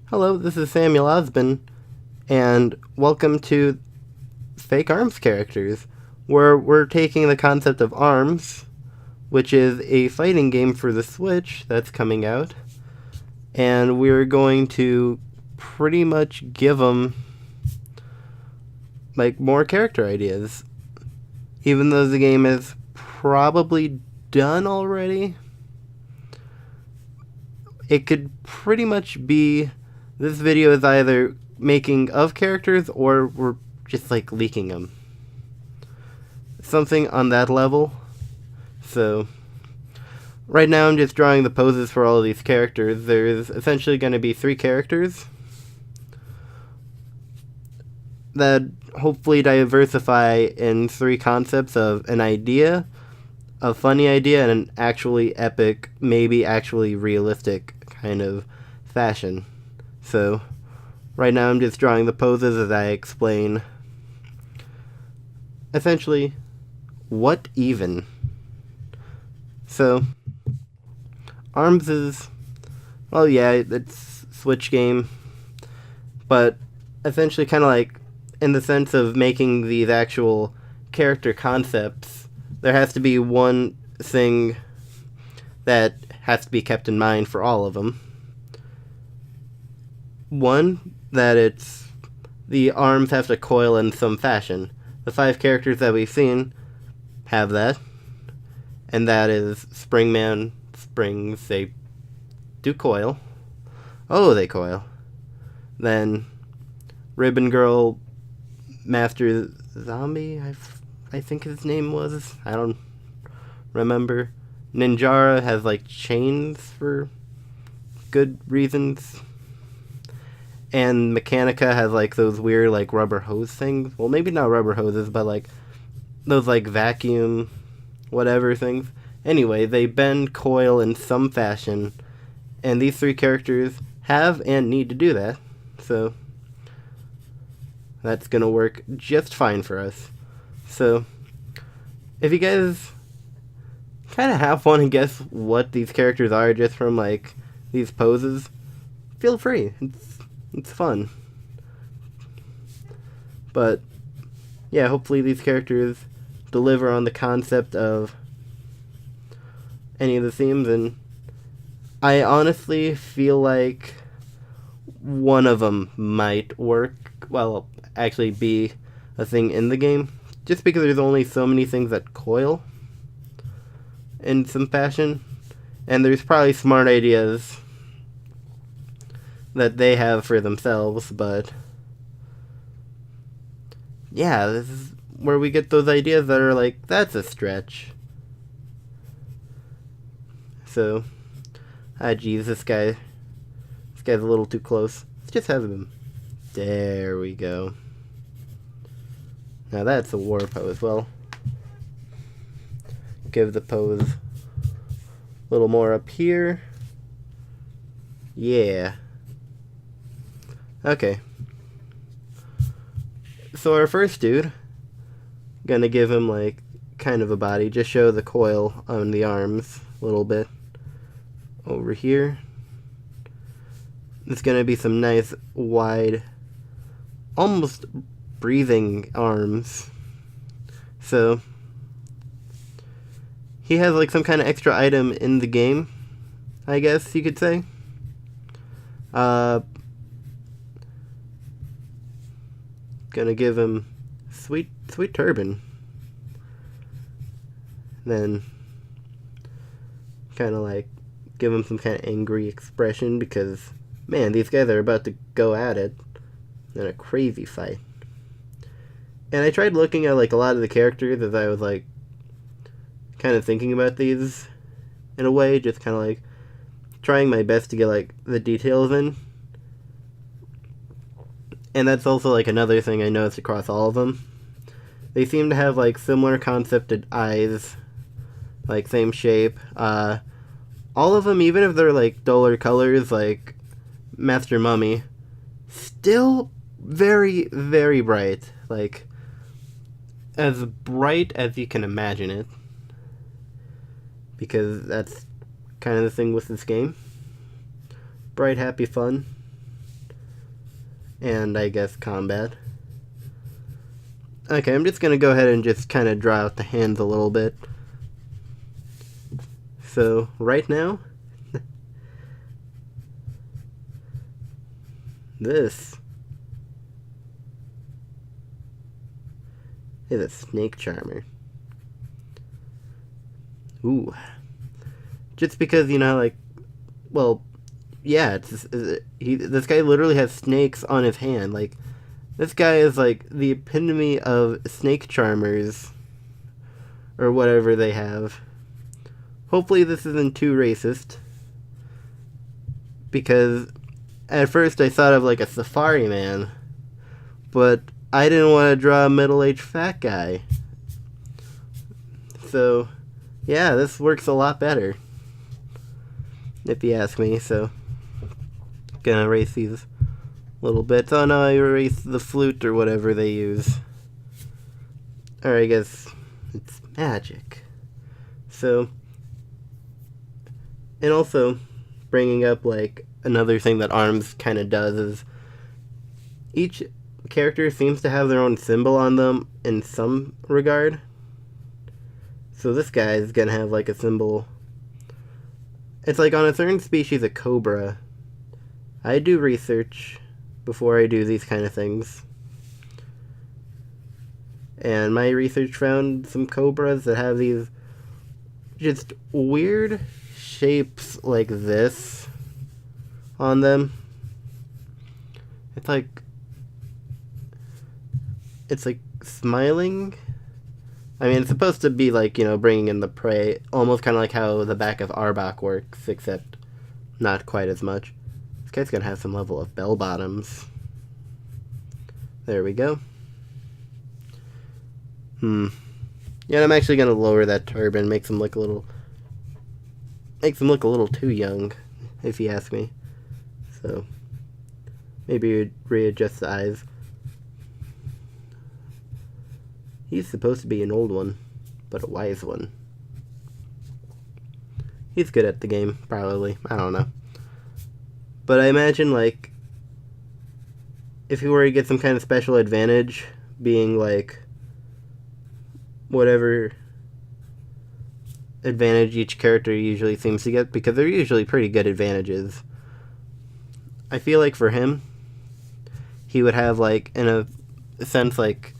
Hello, this is Samuel Osban, and welcome to Fake Arms Characters, where we're taking the concept of ARMS, which is a fighting game for the Switch that's coming out, and we're going to pretty much give them more character ideas. Even though the game is probably done already, it could pretty much be this video is either making of characters or we're just leaking them. Something on that level. So, right now I'm just drawing the poses for all of these characters. There's essentially going to be 3 characters that hopefully diversify in 3 concepts of an idea, a funny idea, and an actually epic, maybe actually realistic kind of fashion. So, right now I'm just drawing the poses as I explain essentially what even. So, ARMS is, well, yeah, it's Switch game, but essentially kind of in the sense of making these actual character concepts, there has to be one thing that has to be kept in mind for all of them. One, that it's the arms have to coil in some fashion. The 5 characters that we've seen have that, and that is Springman, springs, they do coil. Oh, they coil. Then Ribbon Girl, Master Zombie, I think his name was. I don't remember. Ninjara has chains for good reasons. And Mechanica has those weird rubber hose things. Well, maybe not rubber hoses, but those vacuum whatever things. Anyway, they bend coil in some fashion, and these 3 characters have and need to do that. So that's gonna work just fine for us. So if you guys kind of have fun and guess what these characters are just from these poses, feel free. It's fun. But yeah, hopefully these characters deliver on the concept of any of the themes, and I honestly feel like one of them might work, well, actually be a thing in the game, just because there's only so many things that coil in some fashion, and there's probably smart ideas that they have for themselves, but yeah, this is where we get those ideas that are that's a stretch. So, geez, this guy's a little too close. Let's just have him. There we go. Now that's a war pose. Well, give the pose a little more up here. Yeah. Okay. So our first dude, gonna give him kind of a body, just show the coil on the arms a little bit. Over here, it's gonna be some nice wide, almost breathing arms. So he has some kind of extra item in the game, I guess you could say. Gonna give him sweet turban. Then kind of give him some kind of angry expression, because man, these guys are about to go at it in a crazy fight. And I tried looking at a lot of the characters as I was kind of thinking about these in a way, just kind of trying my best to get the details in. And that's also another thing I noticed across all of them. They seem to have similar concepted eyes, same shape. All of them, even if they're duller colors, like Master Mummy, still very, very bright. As bright as you can imagine it. Because that's kind of the thing with this game. Bright, happy, fun. and I guess combat. Okay, I'm just gonna go ahead and just kind of draw out the hands a little bit. So, right now, this is a snake charmer. Ooh. Just because, you know, like, well, yeah, this guy literally has snakes on his hand. Like, this guy is like the epitome of snake charmers, or whatever they have. Hopefully this isn't too racist, because at first I thought of like a safari man, but I didn't want to draw a middle-aged fat guy. So, yeah, this works a lot better, if you ask me. So, gonna erase these little bits. Oh no, I erased the flute or whatever they use. Or I guess it's magic. So, and also, bringing up like another thing that ARMS kind of does is each character seems to have their own symbol on them in some regard. So this guy is gonna have like a symbol. It's like on a certain species of Cobra. I do research before I do these kind of things. And my research found some Cobras that have these just weird shapes like this on them. It's like smiling. I mean, it's supposed to be like, you know, bringing in the prey, almost kind of like how the back of Arbok works, except not quite as much. This guy's gonna have some level of bell bottoms. There we go. Yeah, I'm actually gonna lower that turban, makes him look a little too young, if you ask me. So maybe readjust the eyes. He's supposed to be an old one, but a wise one. He's good at the game, probably. I don't know. But I imagine, like, if he were to get some kind of special advantage, being, like, whatever advantage each character usually seems to get, because they're usually pretty good advantages. I feel like for him, he would have, like, in a sense, like,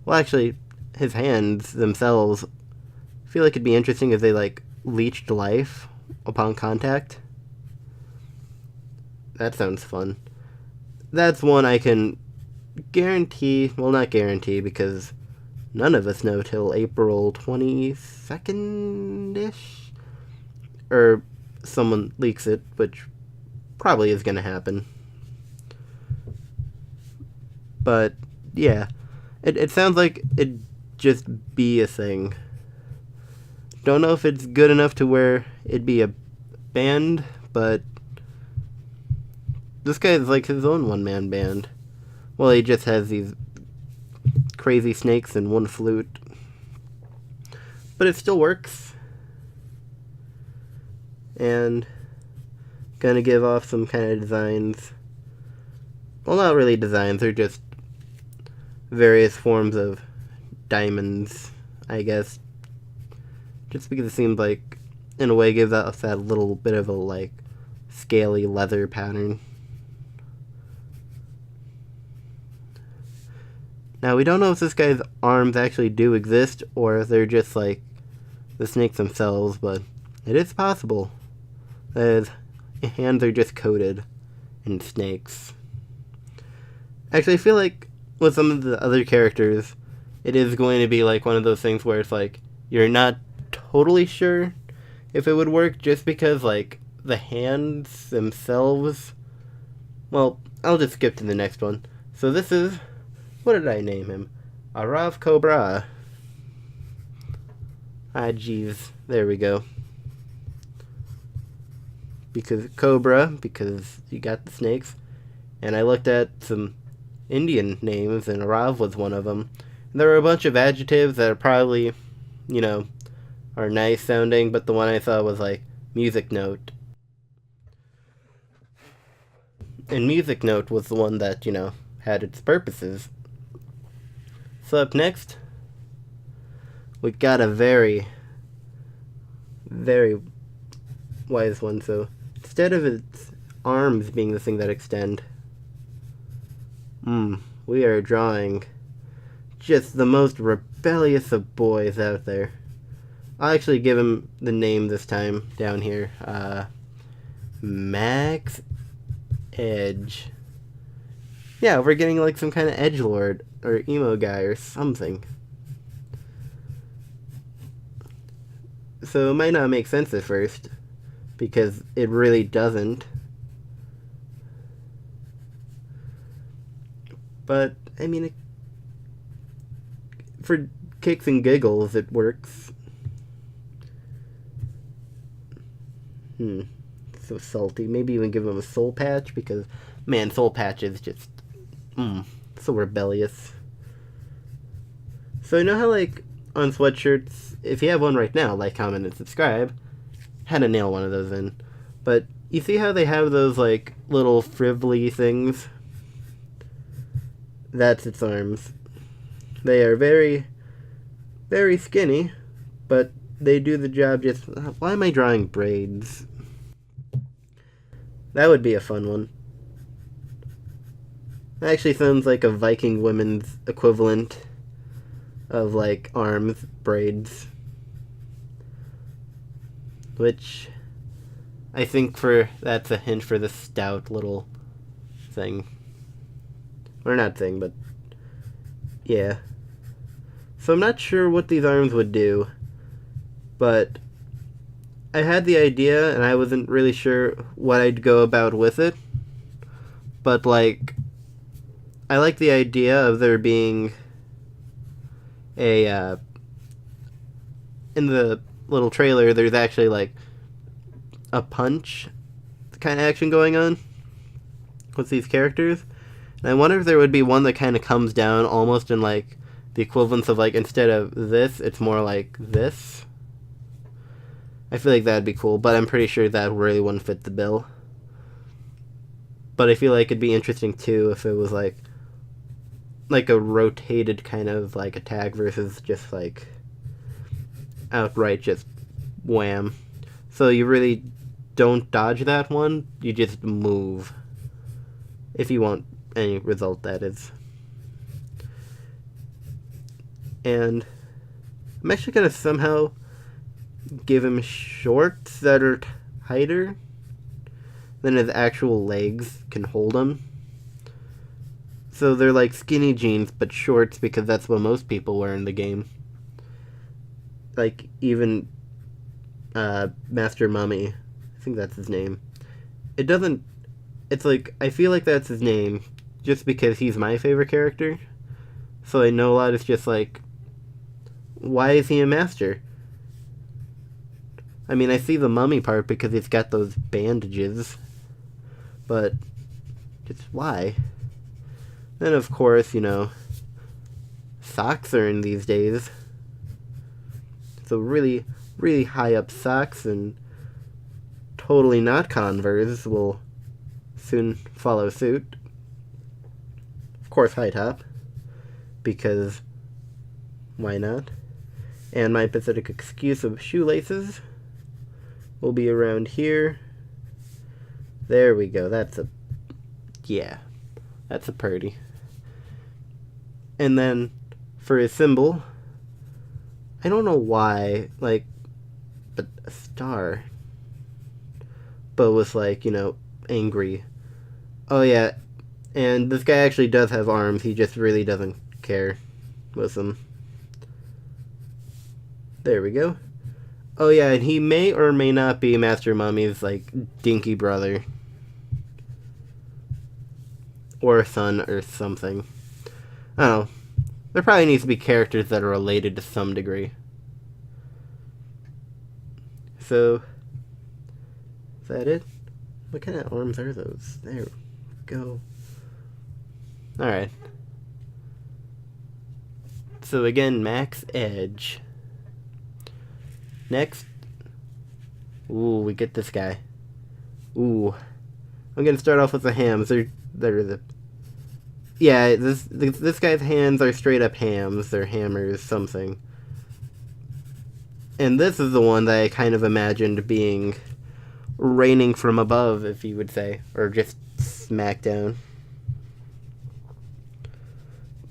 well, actually, his hands themselves, I feel like it'd be interesting if they, like, leached life upon contact. That sounds fun. That's one I can guarantee, well, not guarantee, because none of us know till April 22nd-ish? Or someone leaks it, which probably is going to happen. But, yeah. It sounds like it'd just be a thing. Don't know if it's good enough to where it'd be a band, but this guy is like his own one-man band. Well, he just has these crazy snakes and one flute. But it still works. And gonna give off some kind of designs. Well, not really designs, they're just various forms of diamonds, I guess. Just because it seems like, in a way, gives us that little bit of a, like, scaly leather pattern. Now, we don't know if this guy's arms actually do exist, or if they're just, like, the snakes themselves, but it is possible that his hands are just coated in snakes. Actually, I feel like with some of the other characters, it is going to be like one of those things where it's like, you're not totally sure if it would work, just because, like, the hands themselves, well, I'll just skip to the next one. So this is, what did I name him? Arav Cobra. Ah, jeez. There we go. Because Cobra, because you got the snakes. And I looked at some Indian names, and Arav was one of them. And there were a bunch of adjectives that are probably, you know, are nice sounding, but the one I thought was like music note. And Music Note was the one that, had its purposes. So up next, we got a very, very wise one. So instead of its arms being the thing that extend, we are drawing just the most rebellious of boys out there. I'll actually give him the name this time down here. Max Edge. Yeah, we're getting like some kind of edgelord or emo guy or something. So it might not make sense at first, because it really doesn't. But, I mean, for kicks and giggles, it works. So salty. Maybe even give him a soul patch, because, man, soul patch is just, so rebellious. So you know how, like, on sweatshirts, if you have one right now, like, comment, and subscribe, had to nail one of those in. But you see how they have those, like, little frivolly things? That's its arms. They are very, very skinny, but they do the job just... Why am I drawing braids? That would be a fun one. That actually sounds like a Viking woman's equivalent of, like, arms, braids. Which, I think that's a hint for the stout little thing. Or not thing, but yeah. So I'm not sure what these arms would do, but I had the idea and I wasn't really sure what I'd go about with it. But, like, I like the idea of there being in the little trailer, there's actually, like, a punch kind of action going on with these characters. And I wonder if there would be one that kind of comes down almost in, like, the equivalence of, like, instead of this, it's more like this. I feel like that'd be cool, but I'm pretty sure that really wouldn't fit the bill. But I feel like it'd be interesting, too, if it was, like a rotated kind of, like, attack versus just, like, outright just wham. So you really don't dodge that one, you just move. If you want any result, that is. And I'm actually going to somehow give him shorts that are tighter than his actual legs can hold him. So they're like skinny jeans, but shorts, because that's what most people wear in the game. Like, even Master Mummy, I think that's his name. It's like, I feel like that's his name just because he's my favorite character. So I know a lot is just like, why is he a master? I mean, I see the mummy part because he's got those bandages, but just why? Then, of course, socks are in these days. So really, really high up socks and totally not Converse will soon follow suit. Of course, high top, because why not? And my pathetic excuse of shoelaces will be around here. There we go. That's a purdy. And then for his symbol, I don't know why, like, but a star, but with, like, angry. Oh yeah, and this guy actually does have arms, he just really doesn't care with them. There we go. Oh yeah, and he may or may not be Master Mummy's, like, dinky brother. Or son or something. I don't know. There probably needs to be characters that are related to some degree. So, is that it? What kind of arms are those? There we go. Alright. So again, Max Edge. Next. Ooh, we get this guy. Ooh. I'm gonna start off with the hams. They're the yeah. This guy's hands are straight up hams. They're hammers something. And this is the one that I kind of imagined being raining from above, if you would say, or just smack down.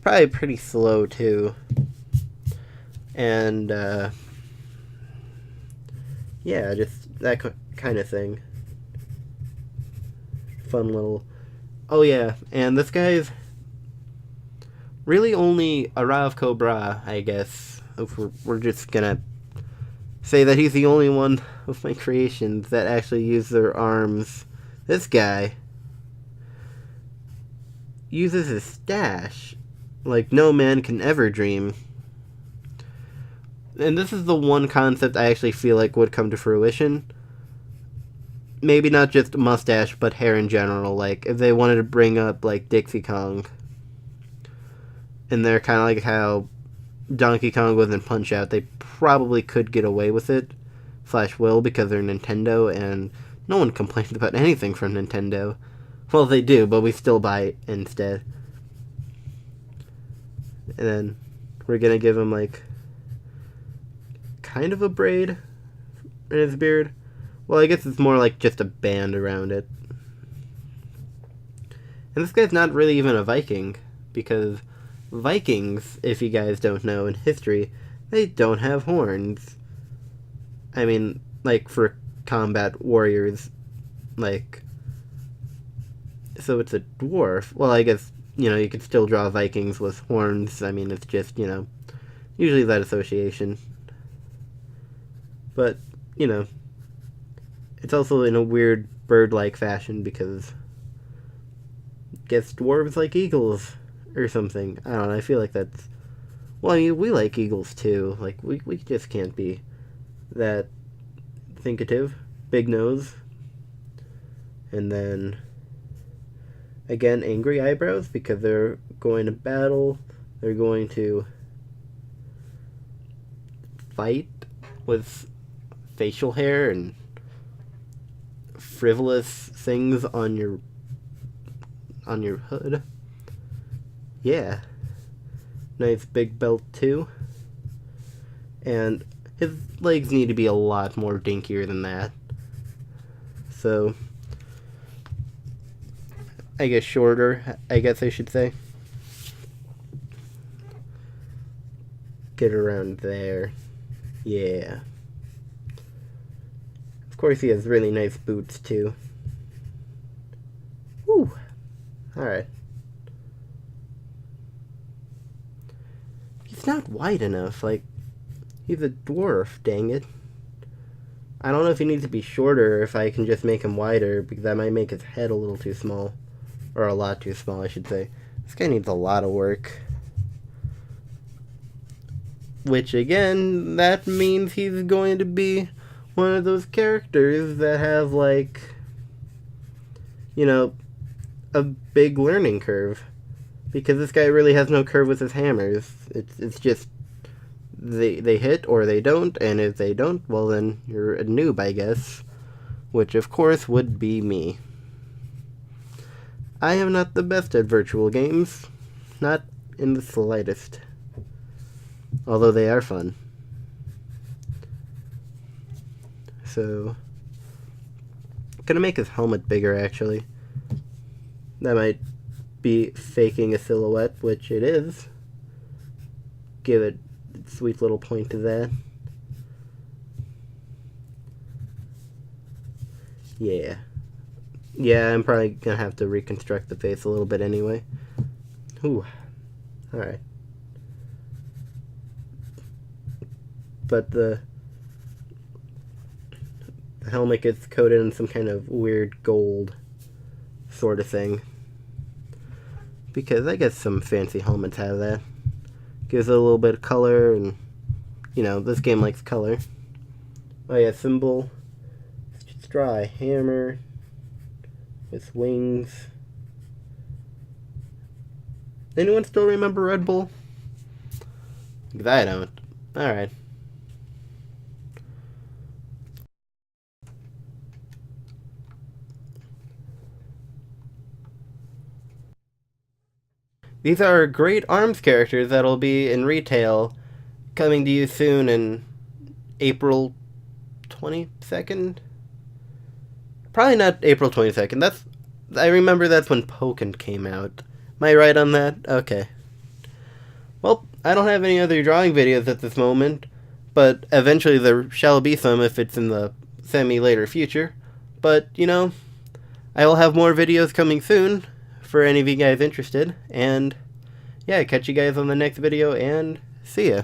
Probably pretty slow too. And yeah, just that kind of thing. Fun little. Oh yeah, and this guy's really only a Rav Cobra, I guess. If we're just gonna say that he's the only one of my creations that actually use their arms. This guy uses his stash like no man can ever dream. And this is the one concept I actually feel like would come to fruition. Maybe not just mustache, but hair in general. Like, if they wanted to bring up, like, Dixie Kong. And they're kind of like how Donkey Kong was in Punch-Out. They probably could get away with it. / will, because they're Nintendo, and no one complains about anything from Nintendo. Well, they do, but we still buy it instead. And then we're gonna give him, like, kind of a braid in his beard. Well, I guess it's more like just a band around it. And this guy's not really even a Viking, because Vikings, if you guys don't know in history, they don't have horns. I mean, like, for combat warriors, like, so it's a dwarf. Well, I guess, you could still draw Vikings with horns. I mean, it's just, usually that association. But, it's also in a weird bird-like fashion because I guess dwarves like eagles or something. I don't know, I feel like that's... Well, I mean, we like eagles too. Like, we just can't be that thinkative. Big nose. And then, again, angry eyebrows because they're going to battle. They're going to fight with facial hair and frivolous things on your hood. Yeah. Nice big belt too. And his legs need to be a lot more dinkier than that. So, I guess shorter, I guess I should say. Get around there. Yeah. Of course, he has really nice boots, too. Whew. Alright. He's not wide enough. Like, he's a dwarf, dang it. I don't know if he needs to be shorter or if I can just make him wider, because that might make his head a little too small. Or a lot too small, I should say. This guy needs a lot of work. Which, again, that means he's going to be one of those characters that have, like, a big learning curve. Because this guy really has no curve with his hammers. It's just they hit or they don't, and if they don't, well then you're a noob, I guess. Which, of course, would be me. I am not the best at virtual games. Not in the slightest. Although they are fun. So, gonna make his helmet bigger, actually. That might be faking a silhouette, which it is. Give it a sweet little point to that. Yeah. Yeah, I'm probably gonna have to reconstruct the face a little bit anyway. Ooh. Alright. But the helmet gets coated in some kind of weird gold sort of thing. Because I guess some fancy helmets have that. Gives it a little bit of color, and, this game likes color. Oh yeah, symbol. Let's draw a hammer with wings. Anyone still remember Red Bull? Because I don't. Alright. these are great ARMS characters that'll be in retail, coming to you soon in April 22nd? Probably not April 22nd. I remember that's when Pokken came out. Am I right on that? Okay. Well, I don't have any other drawing videos at this moment, but eventually there shall be some if it's in the semi-later future. But, I will have more videos coming soon for any of you guys interested. And, yeah, catch you guys on the next video, and see ya.